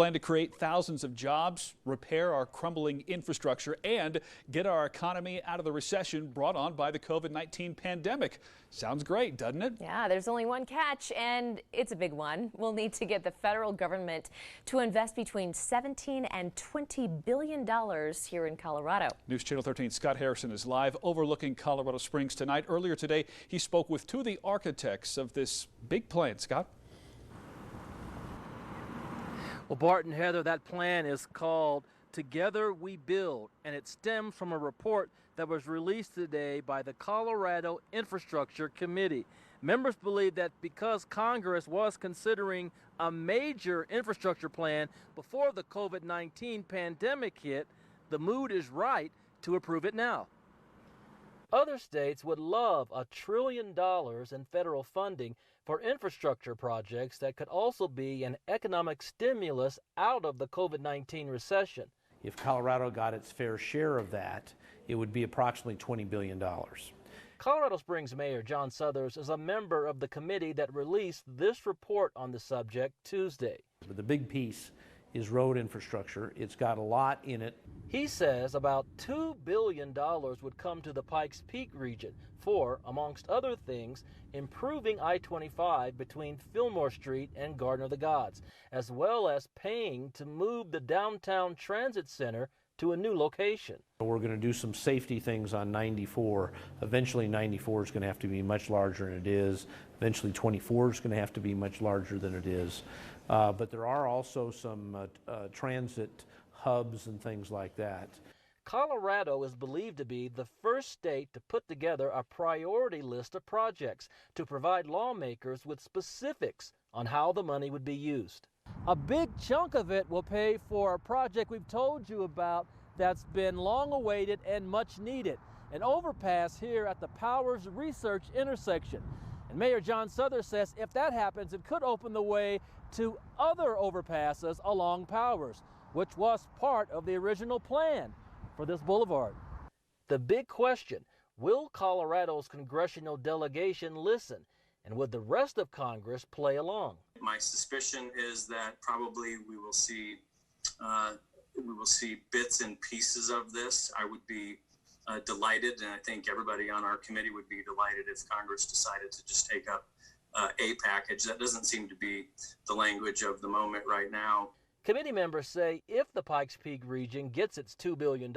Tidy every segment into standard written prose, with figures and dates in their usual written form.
Plan to create thousands of jobs, repair our crumbling infrastructure, and get our economy out of the recession brought on by the COVID-19 pandemic. Sounds great, doesn't it? Yeah, there's only one catch, and it's a big one. We'll need to get the federal government to invest between $17 and $20 billion here in Colorado. News Channel 13 Scott Harrison is live overlooking Colorado Springs tonight. Earlier today, he spoke with two of the architects of this big plan. Scott? Well, Bart and Heather, that plan is called Together We Build, and it stems from a report that was released today by the Colorado Infrastructure Committee. Members believe that because Congress was considering a major infrastructure plan before the COVID-19 pandemic hit, the mood is right to approve it now. Other states would love $1 trillion in federal funding for infrastructure projects that could also be an economic stimulus out of the COVID-19 recession. If Colorado got its fair share of that, it would be approximately $20 billion. Colorado Springs Mayor John Suthers is a member of the committee that released this report on the subject Tuesday. But the big piece is road infrastructure. It's got a lot in it. He says about $2 billion would come to the Pikes Peak region for, amongst other things, improving I-25 between Fillmore Street and Garden of the Gods, as well as paying to move the downtown transit center to a new location. We're going to do some safety things on 94. Eventually 94 is going to have to be much larger than it is. Eventually 24 is going to have to be much larger than it is. But there are also some transit hubs and things like that. Colorado is believed to be the first state to put together a priority list of projects to provide lawmakers with specifics on how the money would be used. A big chunk of it will pay for a project we've told you about that's been long awaited and much needed, an overpass here at the Powers Research intersection. And Mayor John Suthers says if that happens, it could open the way to other overpasses along Powers, which was part of the original plan for this boulevard. The big question, will Colorado's congressional delegation listen, and would the rest of Congress play along? My suspicion is that probably we will see bits and pieces of this. I would be delighted, and I think everybody on our committee would be delighted if Congress decided to just take up a package. That doesn't seem to be the language of the moment right now. Committee members say if the Pikes Peak region gets its $2 billion,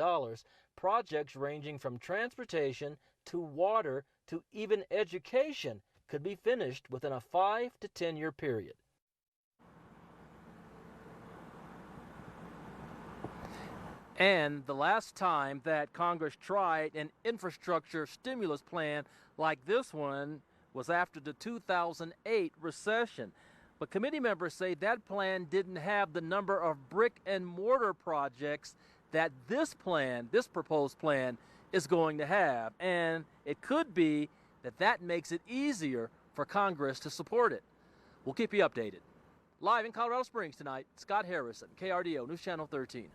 projects ranging from transportation to water to even education could be finished within a 5 to 10 year period. And the last time that Congress tried an infrastructure stimulus plan like this one was after the 2008 recession. But committee members say that plan didn't have the number of brick and mortar projects that this proposed plan is going to have. And it could be that makes it easier for Congress to support it. We'll keep you updated. Live in Colorado Springs tonight, Scott Harrison, KRDO News Channel 13.